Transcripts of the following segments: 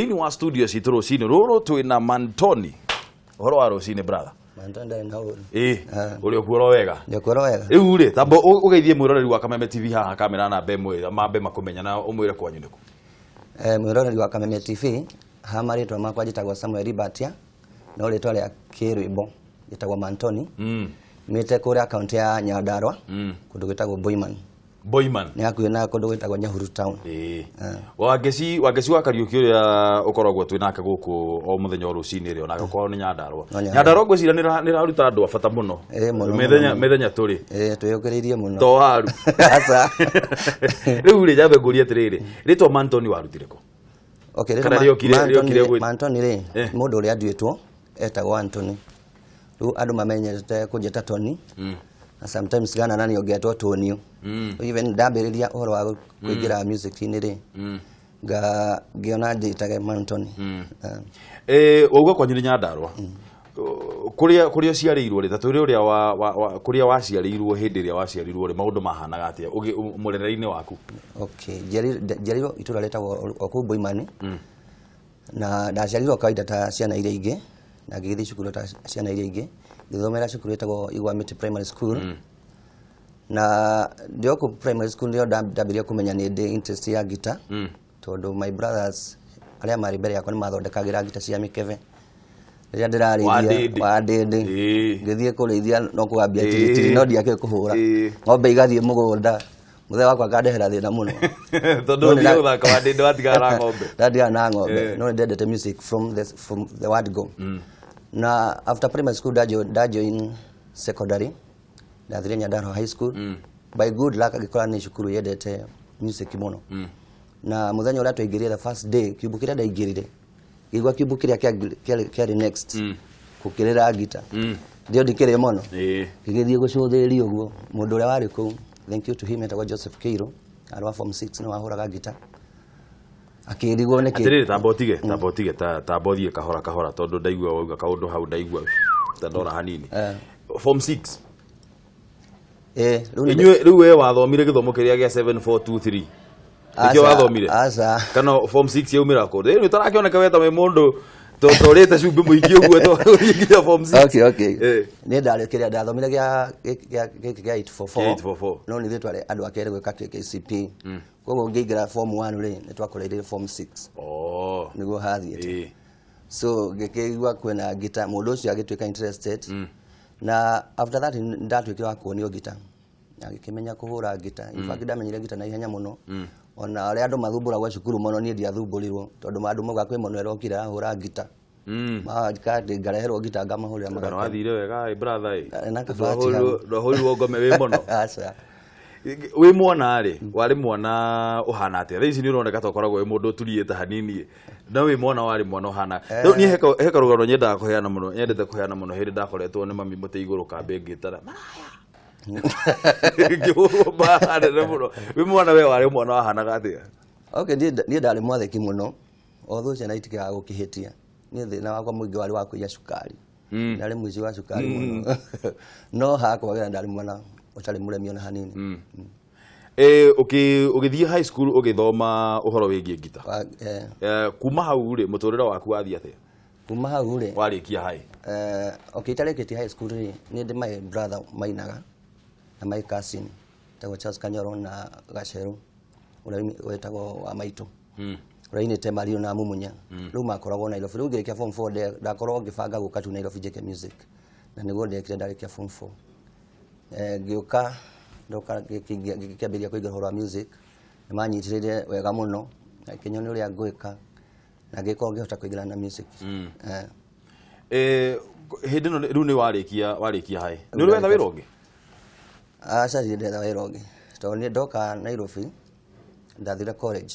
Ini wa studio citå rå cinä rå twä na Man Tonny horo wa rå cinä brother Man Tonny na uri uri o kuoro wega rä u rä tamba å geithie mwä roreri wa Kameme TV haha kamera namba ĩmwe mambe makũmenya na ũmwĩre kwanyu nĩkũ mwä roreri wa Kameme TV ha marĩtwa makwa njĩtagwo Samuel Batia no rĩtwa rĩa kĩrwĩmbo njĩtagwo Man Tonny mĩte kũrĩa akaunti ya Nyandarua kũndũ gwĩtagwo Boyman nĩ hakuhĩ na kũndũ gwĩtagwo Nyahururu town wangeci wa Kariuki ũrĩa ũkoragwo twĩ nake gũkũ o mũthenya o rũcinĩ rĩ onake ũkoragwo nĩ Nyandarua ngwĩciria nĩ raruta andũ a bata mũno mĩthenya tũrĩ twĩyũkĩrĩirie mũno to waru rĩu rĩ nyambe ngũrie atĩrĩrĩ rĩtwa Man Tonny warutire kũ Man Tonny rĩ mũndũ ũrĩa nduĩtwo etagwo Anthony rĩu andũ mamenyete kũnjĩta Tonny na sometimes gana nani ongetwo Tonny even ndambĩrĩria ũhoro wa kũingĩra music-inĩ rĩ ngĩona ndĩtage Man Tonny wauga kwanyu nĩ Nyandarua kũrĩa ũciarĩirwo rĩ ta twĩre ũrĩa kũrĩa waciarĩirwo hĩndĩ ĩrĩa waciarĩirwo rĩ maũndũ mahanaga atĩa mũrere-inĩ waku njiarĩirwo itũra rĩtagwo o kũu Boyman na ndaciarĩirwo kawaida ta ciana iria ingĩ na ngĩgĩthiĩ cukuru ta ciana iria ingĩ ngĩthomera cukuru ĩtagwo Igwa Miti Primary School na ndio ku primary school ndio ndambirie kumenya nĩ ndĩ interest ya guitar tondũ my brothers arĩa marĩ mbere yakwa nĩ mathondekagira guitar cia mĩkebe rĩrĩa ndĩrarĩithia wa ndĩndĩ ngĩthiĩ kũrĩithia no kũgambia tiri no ndiake kũhũra ng'ombe igathiĩ mũgũnda mũthee wakwa ngandehera thĩna mũno tondũ nĩ ũthaka wa ndĩndĩ watigara ng'ombe ndatigara na ng'ombe no ndendete music from the word go na after primary school ndajoin secondary ndathire Nyandarua high school by good luck agĩkora nĩ cukuru yendete music mũno na mũthenya ũrĩa twaingĩrire the first day kiubu kĩrĩa ndaingĩrire igwa kiubu kĩrĩa kĩarĩ next gũkĩrĩra guitar ndio ndikĩrĩ mũno ngĩgĩthiĩ gũcũthĩrĩria ũguo mũndũ ũrĩa warĩ kũu thank you to him etagwo Joseph Keiro arĩ wa form 6 no wahũraga guitar akĩrigwo nĩkĩ atĩrĩrĩ tamba ũtige tamba ũthiĩ kahora tondũ ndaigua wauga kaũndũ hau ndaigua ndora hanini form 6 rĩu we wathomire gĩthomo kĩrĩa gĩa 7423 nĩkĩo wathomire kana form 6 yaumĩra kũ rĩu ũtarakĩoneka weta wĩ mũndũ tũrĩte cumbĩ mũingĩ ũguo tũrĩnginya form 6 okay nĩ ndarĩkĩrĩa ndathomire gĩa 844 no nĩ rĩtwa andũ akerĩ gwĩka KCP koguo ngĩingĩra form 1 rĩ nĩ twakoreire form 6 nĩguo hathiĩte so ngĩkĩigua kwĩna guitar mũndũ ũcio agĩtuĩka interested na after that ndatuĩkire wa kuonio guitar na ngĩkĩmenya kũhũra guitar in fact ndamenyire guitar na ihenya mũno ona arĩa andũ mathumbũragwo cukuru mũno niĩ ndiathumbũrirwo tondũ andũ moga kwĩ mũno erokire ahũra guitar makandi ngareherwo guitar ngamahũrĩra magana wathire wega brother ndahũrirwo ngome wĩ mũno wĩ mwana rĩ warĩ mwana ũhana atĩa thaa ici nĩ ũroneka tokoragwo wĩ mũndũ ũturiĩte hanini no wĩ mwana warĩ mwana ũhana rĩu niĩ he karũgano nyendaga kũheana mũno nyendete kũheana mũno hĩndĩ ndakoretwo nĩ mami mũtĩ igũrũ kambĩ ngĩtara ngĩhũrwo mbara nene mũno wĩ mwana we warĩ mwana wahanaga atĩa okay niĩ ndarĩ mwatheki mũno otho ciana itigaga gũkĩhĩtia niĩ thĩna wakwa mũingĩ warĩ wa kũiya cukari ndarĩ mũici wa cukari mũno no hakwagĩra ndarĩ mwana ũtarĩ mũremi ona hanini ũgĩthiĩ high school ũgĩthoma ũhoro wĩgiĩ guitar kuma hau rĩ mũtũrĩre waku wathiĩ atĩa kuma hau rĩ warĩkia high okay itarĩkĩtie high school rĩ nĩ ndĩ my brother mainaga na my cousin tagwo Charles Kanyoro na Gaceru ũrĩa wetagwo wa maitũ ũrĩa inĩte Mario na Mumunya rĩu makoragwo Nairobi rĩu ngĩrĩkia form 4 ndakorwo ngĩbanga gũka tu Nairobi njĩke music na nĩguo ndekire ndarĩkia form 4 ngĩũka ndoka ngĩkĩambĩrĩria kũingĩra ũhoro wa music nĩ manyitĩrĩire wega mũno na kĩnyoni ũrĩa ngwĩka na ngĩkorwo ngĩhota kũingĩra na music hĩndĩ ĩno rĩu nĩ warĩkia high nĩ ũrĩ wetha wĩra ũngĩ aca ndetha wĩra ũngĩ tondũ nĩ ndoka Nairobi ndathire college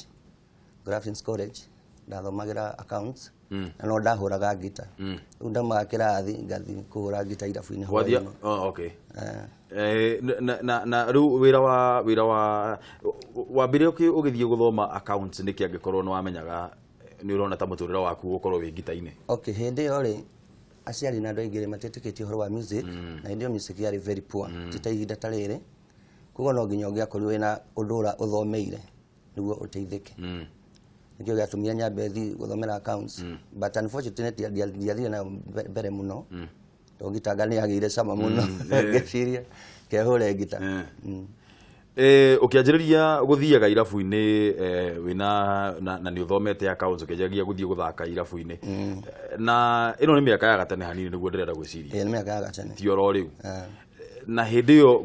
graphics college ndathomagĩra accounts na no ndahũraga guitar rĩu ndaumaga kĩrathi ngathiĩ kũhũra guitar irabu-inĩ okay na rĩu wĩra wa wambire ũgĩthiĩ gũthoma accounts nĩkĩ angĩkorwo nĩ wamenyaga nĩ ũrona ta mũtũrĩre waku gũkorwo wĩ guitar-inĩ okay hĩndĩ ĩyo rĩ aciari na andũ aingĩ matiĩtĩkĩtie ũhoro wa music na hĩndĩ ĩyo music yarĩ very poor ti ta ihinda ta rĩrĩ koguo no nginya ũngĩakorirwo wĩna ũndũ ũthomeire nĩguo ũteithĩke nikio gatumia nyambe thi guthomera accounts but unfortunately ndiathire na mbere muno to gitanga ni agire sama muno ngeciria kehore gita ukianjiriria guthiaga irabu-ini wina na ni uthomete accounts ukianjiriria guthie guthaka irabu-ini na ino ni miaka ya gatene hanini niguo ndirenda gwiciria ni miaka ya gatene ti oro riu na hindi yo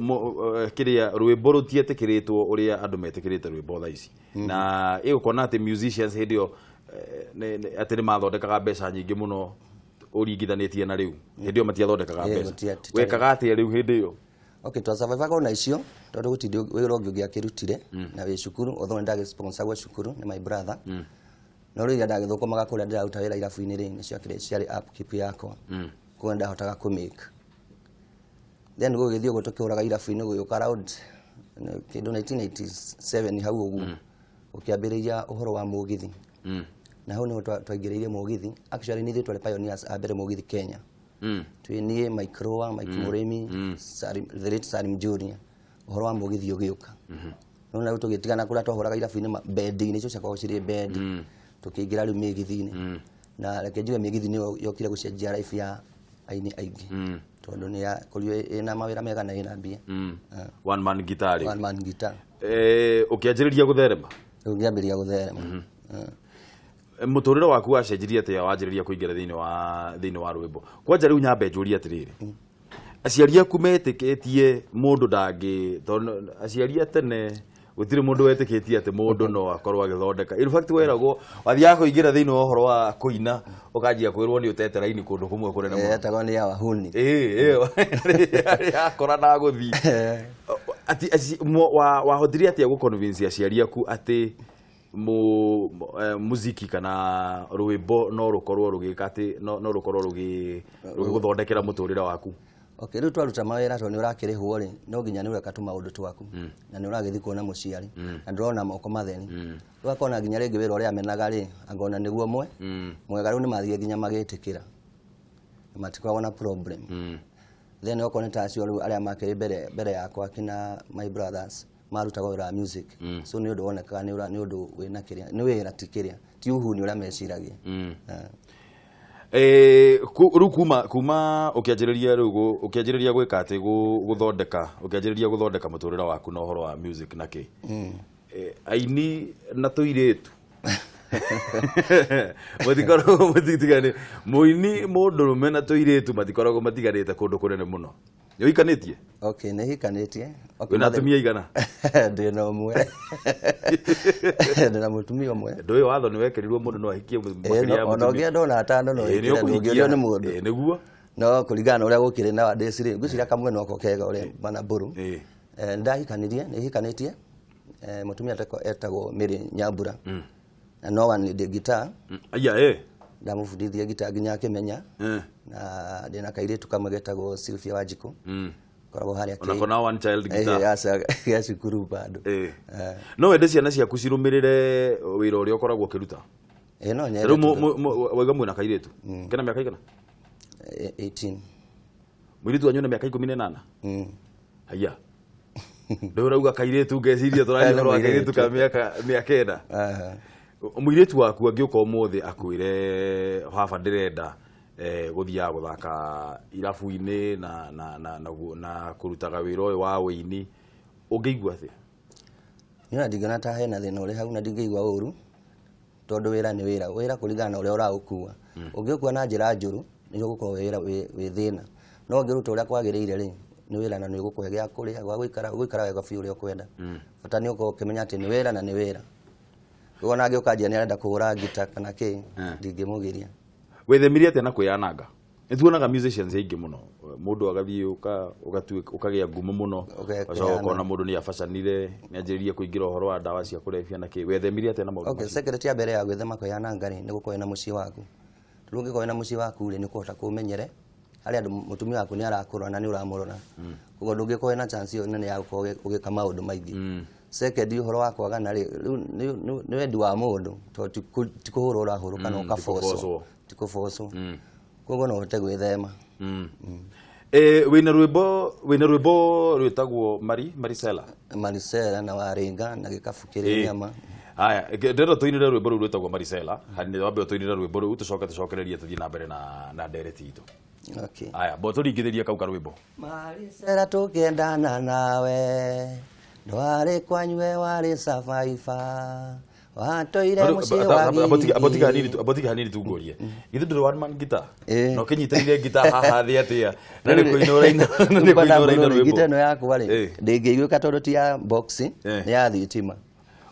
kiria rwimbo rutietikiritwo uria andu metikirite rwimbo tha ici na igukona ati musicians hindi yo ati ni mathondekaga mbeca nyingi muno uringithanitie na riu hindi yo matiathondekaga mbeca wekaga ati riu hindi yo okay to survive ko na icio tondu gutindi wira ungi ugiakirutire na wi cukuru although ndage sponsor gwa cukuru ni my brother no riu ndage thukumaga kuria ndiraruta wira irabu-ini ri ni ciari upkeep yakwa ko ndahotaga ku make then go githio gutukuraga irabu-ini guyuka around kindu 1987 hau ugu ukiambiriria uhoro wa mugithi na hau ni twaingiririe mugithi actually ni thitwa pioneers abere mugithi Kenya twini Microa Mike Muremi the late Salim Junior uhoro wa mugithi ugiuka no na tugitigana kula twahoraga irabu-ini bed-ini cio ciakwa cirie bed tukiingira riu migithi-ini na reke njuge migithi ni yokire gucenjia life ya aini aingi tondu ni ya kurio ina mawira mega na ina mbia one man guitar ukianjiriria gutherema ukiambiria gutherema muturire waku wacenjirie atia wanjiriria kuingira thiini wa rwimbo kwanja riu nyambe njuria atiriri aciari aku metikitie mundu ndangi tondu aciari tene gutire mundu wetikitie ati mundu no akorwo agithondeka in fact weragwo wathia kuingira thiini wa horo wa kuina ukanjia kwirwo ni utete raini kundu kumwe kunene muno etagwo ni ya wahuni akora na guthi ati wahothirie atia guconvince aciari aku ati muziki kana rwimbo no rukorwo rugika ati no rukorwo rugiguthondekera muturire waku okay riu twaruta mawira to ni urakirihwo ri no nginya ni ureka tu maundu twaku na ni uragithi kuona muciari na ndrona moko matheni rwakona nginya ringi wira uria amenaga ri angona niguo mwega riu ni mathie nginya magitikira matikoragwo na problem then okona ta acio aria makiri mbere yakwa kina my brothers marutaga wira music so ni undu wonekaga ni undu wina kiria ni wira tikiria ti uhuni uria meciragia riu kuma ukianjiriria gwika ati guthondeka muturira waku na uhoro wa music na ki aini na tuiritu matikoragwo muini mundurume na tuiritu matikoragwo matiganite kundu kunene muno yoikanitie okay ni hikanitie okay na tumia igana ndina umwe ndina mutumia umwe ndoyo watho ni wekerirwo mundu no ahikie mukiria mutumia ono gendo na atano no ikira ni mundu niguo no kuringana uria gukire na wadesire ngwiciria kamwe no kokega uria bana buru ndahikanirie ni hikanitie mutumia etagwo Miri Nyambura na no one the guitar ndamufundithia gitaa nginya akimenya na ndina kairitu kama getagwo Sylvia Wajiko koragwo haria kĩ ona kona one child guitar ya cukuru bado no wende ciana ciaku cirumirire wira uria ukoragwo kiruta no nyere waiga mwina kairitu kena miaka igana 18 mwiritu wanyu na miaka 18 haya ndio urauga kairitu ngeciria turathi horo kairitu ka miaka 9 mwiritu waku angiuka umuthi akwire baba ndirenda guthia guthaka irabu-ini na kurutaga wira uyu wa wini ungeigua athi nina ndigana ta hena thina uri hau na ndingeigua uru tondu wira ni wira kuringana uria uraukua ungiukua na njira njuru ni ugukorwo wira wi thina no ngiruta uria kwagiriire ri ni wira na ni ugukuhe gia kuria gwa guikara wega biu uria ukwenda bata ni uko kimenya ati ni wira na ni wira wona ngiukanjia ni arenda kuhura gita kana ki ndingimugiria wethemirie atia na kwiananga nituonaga musicians aingi muno mundu agathie ukagia ngumo muno ukona mundu ni abacanire ni anjiririe kuingira uhoro wa ndawa cia kulevya na ki wethemirie atia na maundu okay secret ya mbere ya gwithema kwiananga ri ni gukorwo na mucii waku rungikorwo na mucii waku ri ni kuhota kumenyere hari andu mutumia waku ni arakurwa na ni uramurora kugo ndungikorwo na chance yo nene ya gukorwo ugika maundu maingi second uhoro wa kwagana ri ni wendi wa mundu to tikuhura urahuru kana ukafoso tikufoso kugo no hote gwithema wina rwimbo rwitagwo Maricela na waringa na gikabu kiri nyama Haya, ndero tuinire rwimbo ruru rwetagwo Marisela, hani wambe tuinire rwimbo ruru tucokererie tuthie na mbere na ndereti itu. Okay. Haya, bo turingithirie kau ka rwimbo. Marisela tukiendana nawe ndwari kwanywe wari survivor watoire muci wagi abotiga hanini tungorie ithu ndiro one man guitar no kinyitire guitar haha thi atia na ni kuinoraina rwimbo guitar no yakwa ri ndingiiguka tondu ti ya box ni ya thitima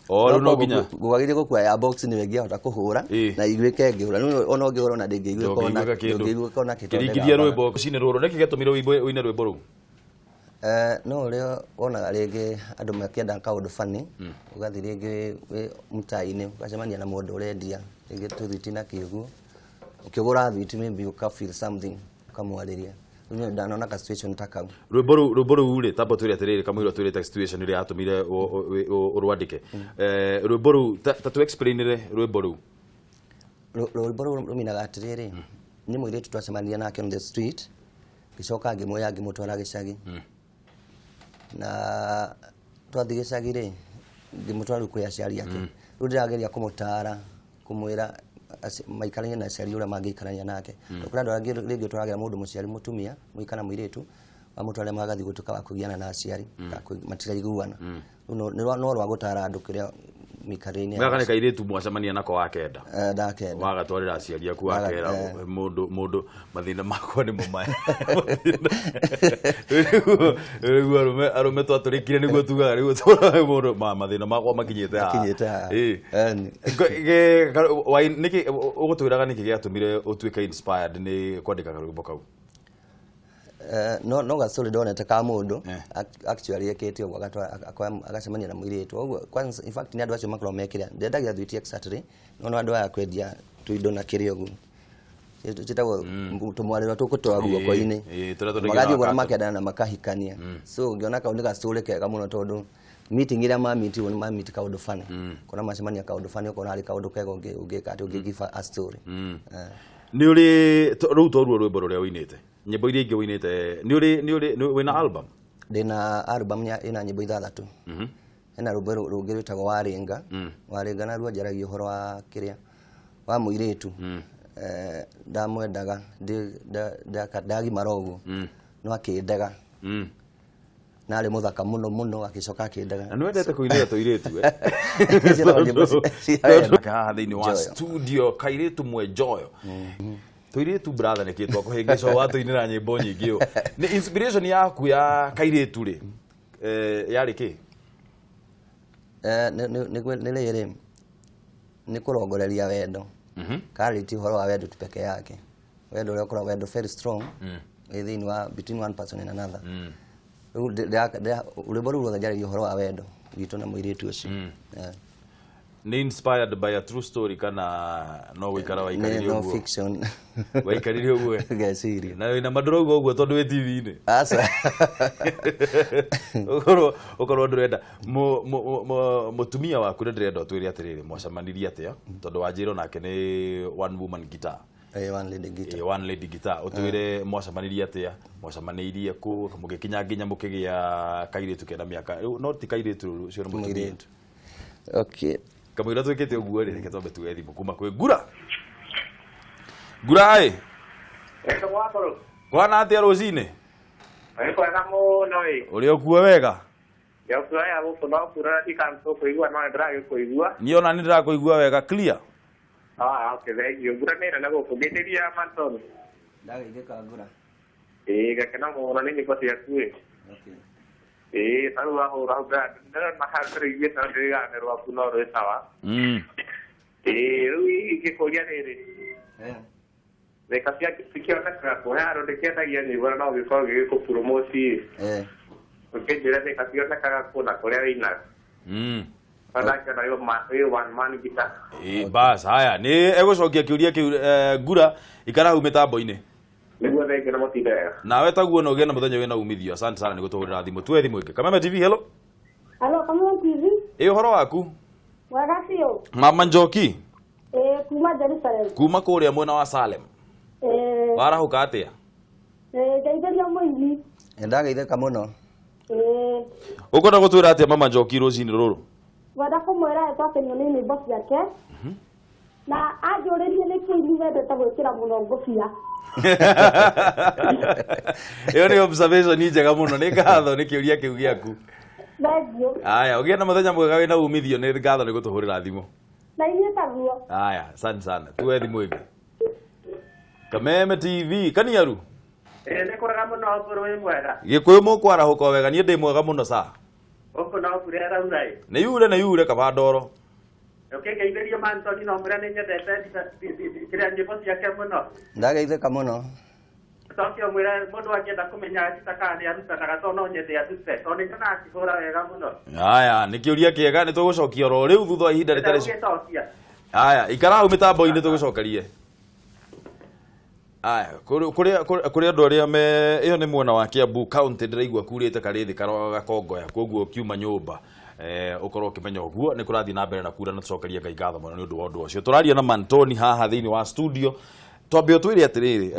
no ginya gwagire gukua ya box ni wengiahota kuhura na igwike ngihura ona ngihura na ndingiiguka ona kiringithia rwimbo cine ruru neki getumire uine rwimbo ru no reo ona rege andu makienda kaundu fani ugathi rege mutaini ukacemania na mundu urendia rege tuthitina kiugo ukigura thitimi bi uka feel something ukamwariria nyo ndanona ka situation takau rwimbo ru tambo twire atiriri kamwiro twire situation ri atumire urwandike rwimbo ru tu explainire rwimbo ru ruminaga atiriri ni mwire twacemania nake on the street gicoka ngimwoya ngimutwara gicagi na twathi gicagi ri ngimutwara kwi aciari yake riu ndirageria kumutara kumwira maikarania na aciari uria mangiikarania nake ukura ndorangi ringi turagira mundu muciari mutumia muikana mwiritu amutware magathi gutuka wa kugiana na aciari matiraiguana no rwa gutara andu kiria mikarini ngakane kairitu mwacemania nako wakenda ndakenda wagatwarira aciari aku wakera mundu mathina makwa ni mumaya arume twaturikire niguo tugaga riu mundu mathina makwa makinyite niki ugutwiraga niki giatumire utuike inspired ni kwandika rwimbo kau no gasuri donete ka mundu actually yekete ogwo agacemania na mwiritu ogwo kwanza in fact ni andu acio makoro mekira ndendagia thwiti exactly no andu aya kwendia tuindo na kiri ogwo tutago tumwarira tukutwa guoko-ini magathi gora makendana na makahikania so ngiona kaundu gasuri kega muno tondu meeting ira ma meet kaundu fani kuna macemania kaundu fani ukona ari kaundu kega ungika ati ungigiva a story ni uri ru toruo rwimbo ruria uinite nyimbo iria ingi uinite ni uri wina album ndina album ina nyimbo 6 ina rwimbo rungi rwitagwo waringa na ruo njaragia uhoro wa kiria wa muiritu ndamwendaga ndagi marogo no akindaga nari muthaka muno akicoka akindaga na nwendete kuinira tuiritu ka thiini wa studio kairitu mwe joyo tuiritu brother ni kitwa kuhingico watuinira nyimbo nyingi ni inspiration yaku ya kairitu ri yari ki ni riri ni kurongoreria wendo kariti horo wa wendo peke yake wendo ule ukora wendo very strong within between one person and another ule boru ule jari horo wa wendo gitu na mwiritu ucio ni inspired by a true story kana no wikara wa ikaririo no fiction wa ikaririo gwe gasiri na ina madrogo ogwo tondu we TV ni asa ukoro ndurenda mutumia waku ndirenda twiri atiriri mwacamanirie atia tondu wanjiro nake ni one woman guitar one lady guitar utwire mwacamanirie atia mwacamanirie ku mugikinya nginya mukigia kairitu kena miaka no ti kairitu cio mutumia okay kamwira twikite uguo ri reke tombe tuwe thimu kuma kwi ngura ai kwana atia rocine kwega muno uri okuo wega yakuwa ya guko no kura ikanto kuigua no ndra kuigua niona ni ndra kuigua wega clear okay thank you ngura nera na guko getiria Man Tonny ndagithika ngura gakena muno ni nyimbo ciaku okay taruwa hora uga ndara mahakari yeta ndega nerwa kuno ro sawa rui kikoria nere Nekasia kikiona kwa ro deketa yani bora no gikoge ko promosi porque jira nekasia nakaga kuna korea ina Padaka na yo one man guitar bas haya ni egocokia kiuria ki ngura ikara hu mitambo-ini niguo thenge na motidega nawe taguo no gena muthenya wina umithio asante sana niguo tuhurira thimu twe thimu ingi Kameme TV hello Kameme TV uhoro waku wagacio mama Njoki kuma Jerusalem kuma kuria mwena wa Salem warahuka atia ndeithagia Muini ndageitheka muno ukonda gutwira atia mama Njoki rucini ruru Wada kumwera etoke nyoni boss yake. Na ajorerie ni kini wendete gwikira muno ngofia. Iyo ni observation njega muno ni ngatho ni kiuria kiu giaku. Thengio. Aya, ugia na muthenya mwega wina umithio ni ngatho ni gutuhurira thimu. Na inyuĩ taguo. Aya, asante sana. Tuwe thimu ingi. Kameme TV, kaniaru. Nĩ kũrega mũno bũrũri mwega. Gĩkũyũ mũkwarahuka wega niĩ ndĩ mwega mũno sa. Ũkũ no mbura ĩraura ĩ. Nĩ yure kaba ndoro. Ũkĩngeithĩria Man Tonny no mbura nĩ nyendete kĩrĩa nyĩmbo ciake mũno. Ndageithĩka mũno. Tokio mwĩra mũndũ angĩenda kũmenya ataka nĩ arutanaga tondũ no nyende atute. Tondũ nĩ kana akĩhũra wega mũno. Aya, nĩ kĩũria kĩega nĩ tũgũcokia oro rĩu thutha wa ihinda rĩtarĩ. Aya, ikara hau mĩtambo-inĩ tũgũcokerie. Aya, kũrĩ andũ arĩa me ĩyo nĩ mwena wa Kiambu County ndĩraigua kurĩte karĩthĩ gakongoya koguo kiuma nyũmba ukorwo ukimenya ũguo nĩ kũrathiĩ na mbere na kura na tũcokerie Ngai ngatho mũno nĩ ũndũ wa ũndũ ũcio. Tũraria na Man Tonny haha thĩinĩ wa studio. Twambe ũtwĩre atĩrĩrĩ,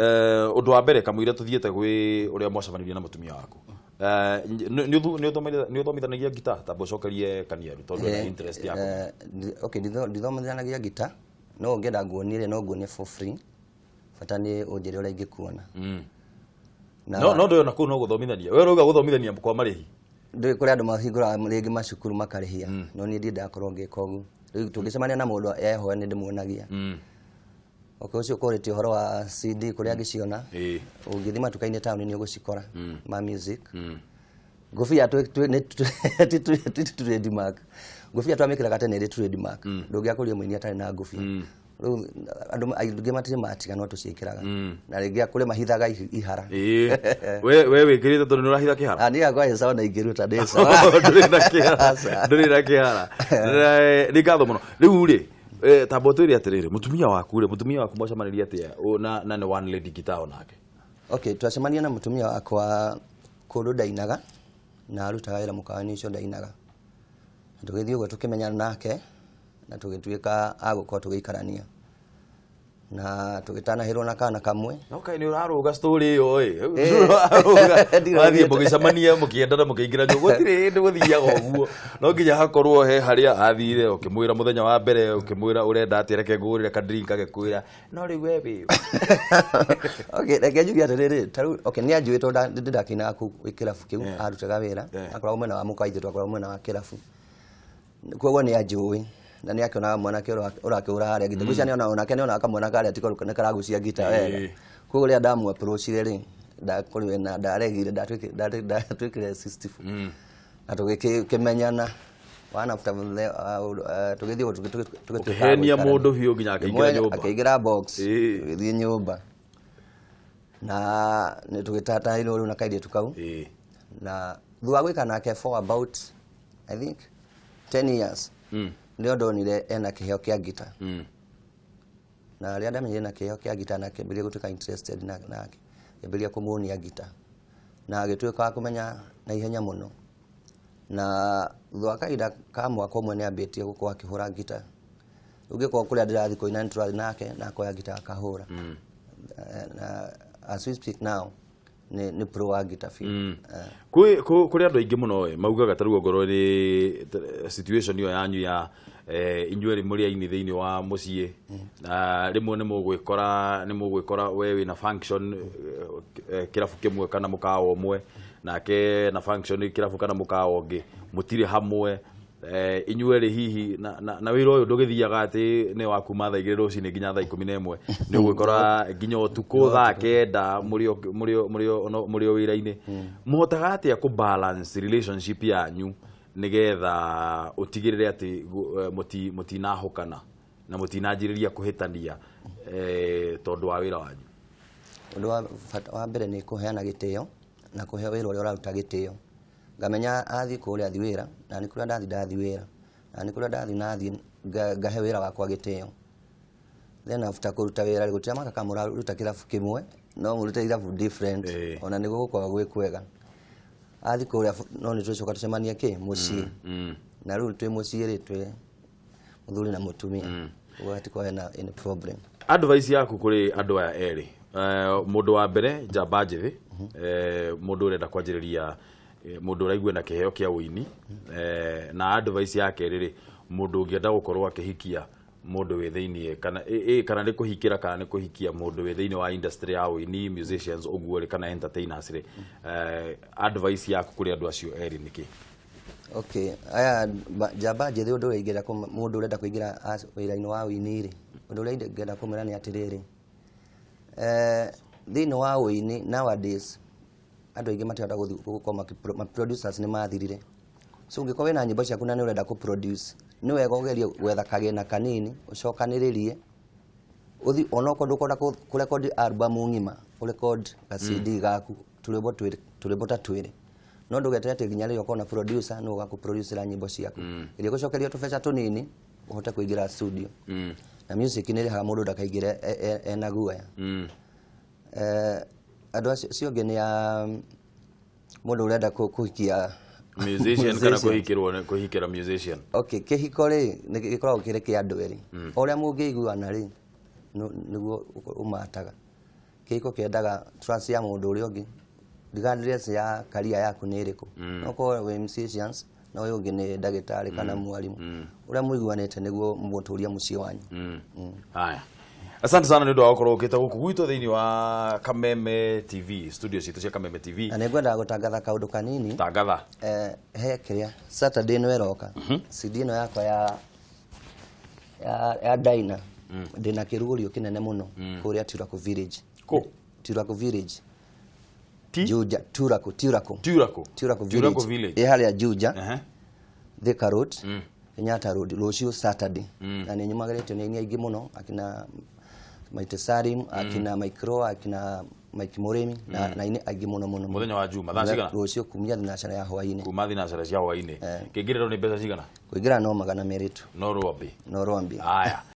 ũndũ wa mbere kamũira tũthiĩte gwĩ ũrĩa mwacemanirie na mũtumia waku. Nĩ ũthomithanagia gita tambo ũcokerie Kaniaru tondũ na interest yako. Okay, ndithomithanagia gita no ngenda nguonire no nguonie for free. Bata nĩ ũnjĩre ũrĩa ingĩkuona. No ndũyona na kũu no gũthomithania. Wewe ũrauga gũthomithania kwa marĩhi. Ndĩ kũrĩ andũ mahingũra rĩngĩ macukuru makarĩhia. No niĩ ndĩ ndakorwo ngĩka ũguo. Rĩu tũngĩcemania na mũndũ ehoya nĩ ndĩmuonagia. Okay, ũcio ũkũrĩtie ũhoro wa CD kũrĩa angĩciona. Ũngĩthiĩ matuka-inĩ taũni-inĩ ũgũcikora ma music. Ngũbia nĩ trademark. Ngũbia twamĩkĩraga tene ĩrĩ trademark. Ndũngĩakũria mũini atarĩ na ngũbia. Rĩu andũ aingĩ matirĩ matika no tũciĩkĩraga. Na rĩngĩ kũrĩ mahithaga ihara. We wĩkĩrĩte tondũ nĩ ũrahitha kĩhara. Niĩ ngwa sawa na ingĩruta ndĩ sawa. Ndũrĩ na kĩhara. Nĩ ngatho mũno. Rĩu rĩ tambo twĩre atĩrĩrĩ mũtumia waku mwacemanirie atĩa na nĩ one lady guitar onake. Okay, twacemania na mũtumia wakwa kũndũ ndainaga na arutaga wĩra mũkawa-inĩ ũcio ndainaga. Tũgĩthiĩ ũguo tũkĩmenyana nake na tũgĩtuĩka agũkorwo tũgĩikarania na tũgĩtanahĩrwo na kana kamwe. Okay, nĩ ũrarũga story ĩyo wathiĩ mũgĩcemania mũkĩendana mũkĩingĩra nyũmba gũtirĩ hĩndĩ gũthiaga ũguo no nginya hakorwo he harĩa athire ũkĩmwĩra mũthenya wa mbere ũkĩmwĩra ũrenda atĩ reke ngũgũrĩre ka drink agĩkwĩra no rĩu we wĩ. Okay, reke njuge atĩrĩrĩ tarĩu okay nĩ anjũĩ tondũ ndĩ ndakĩinaga kũu kĩrabu kĩu arutaga wĩra akoragwo mwena wa mũkawa ithuĩ twakoragwo mwena wa kĩrabu koguo nĩ anjũĩ na nĩ akĩonaga mwanake ũrakĩhũra harĩa gita ngwĩciria nĩ onake nĩ onaga kamwana karĩa tiko nĩ karagucia gita wega koguo rĩrĩa ndamu-approachire rĩ ndakorirwo na ndaregire ndatwĩkire 64 na tũgĩkĩmenyana one after tũgĩthiĩ tũkĩhenia mũndũ biũ nginya akĩingĩra nyũmba akĩingĩra box gĩthiĩ nyũmba na nĩ tũgĩtataĩrwo rĩu na kairĩtu kau na thutha wa gũikara nake for about I think 10 years ndio ndonire ena kĩheo kĩa gita na rĩrĩa ndamenyire na kĩheo kĩa gita na kĩambĩrĩria gũtuĩka interested nake kĩambĩrĩria kũmuonia gita na agĩtuĩka wa kũmenya na ihenya mũno na thutha wa kahinda ka mwaka ũmwe nĩ ambĩtie gũkorwo akĩhũra gita ũngĩkorwo kũrĩa ndĩrathiĩ kũina nĩtũrathiĩ nake na akoya gita akahũra na as we speak now ni pro wa gita film kuri andu aingi muno maugaga ta ruo ngoro ni situation iyo yanyu ya inyueri muri aini thiini wa mucii na rimwe ni mugwikora we wina function kirafu kimwe kana mukawa umwe nake na function kirafu kana mukawa ungi mutire hamwe inyueri hihi na wira uyu ndugithiaga ati ni waku matha igire rucini nginya thaa 11 ni ugwikora nginya utuku thaa 9 muri wira-ini muhotaga atia ku balance relationship yanyu nigetha utigirire ati mutinahukana na mutinanjiriria kuhitania tondu wa wira wanyu? Undu wa mbere ni kuheana gitio na kuhe wira uria uraruta gitio ngamenya athi kuria athi wira na nikuria ndathi wira na nikuria ndathi ngahe wira wakwa gitio then after kuruta wira gutira maka kamura ruta kirafu kimwe no murute irafu different ona niguo gukwa gwikwega athi kuria no ni tucoka tucemania ki mucii na riu twi mucii ri twi muthuri na mutumia ugati kwa na in problem. Advice yaku kuri andu aya eri mundu wa mbere njamba njithi mundu urenda kwanjiriria mundu uraigwe na kiheo kia uini na advice yake riri mundu ungienda gukorwo akihikia mundu we thiini kana kana ni kuhikira kana ni kuhikia mundu we thiini wa industry ya uini musicians uguo kana entertainers ri advice yaku kuri andu acio eri niki? Okay, aya jamba jethe undu weingira ko mundu urenda kuingira wira-ini wa uini ri undu urenda kumira ni atiriri thiini wa uini nowadays andu aingi matihota gukorwo producers ni mathirire, so ungikorwo wina nyimbo ciaku na ni urenda ku produce ni wega ugerie gwetha kagena kanini ucokaniririe uthi onoko ndukora ku record album ngima u record ka CD gaku turebo ta twiri no ndugetete nginya ri ukona producer no gaku producer nyimbo ciaku iria gucokeria tubesa tunini uhote kuingira studio na music ni riha mundu ndakaingira ena guaya andu acio ngi ni ya mundu urenda kuhikia musician kana kuhikira musician. Okay, kihiko ri ni gikoragwo kiri ki andu eri uria mungiguana ri niguo umataga kihiko kiendaga trust ya mundu uria ungi regardless ya career yaku ni iriku noko we musicians na we ungi ni ndagitari kana mwalimu uria muiguanite niguo muturia mucii wanyu. Haya, asante sana ni ndu wa gukorwo ukita guku gwitu thiini wa Kameme TV studio citu cia Kameme TV na ngwenda gutangatha kaundu kanini tangatha he kiria Saturday no eroka CD no yakwa ya Daina ndina kirugurio kinene muno kuria Turako village Turako village Juja Turako village hali ya Juja Thika Road Kenyatta Road Lucio Saturday na ni nyumagarete ni aingi muno akina Maite Sarim akina Micro akina Mike Moremi na ine aingi muno muthenya wa Juma thaa cigana Lucio kumia thinacara ya hwaini kuma thinacara cia hwaini kingiriro ni mbeca cigana kuingira no 200 no Rwambi haya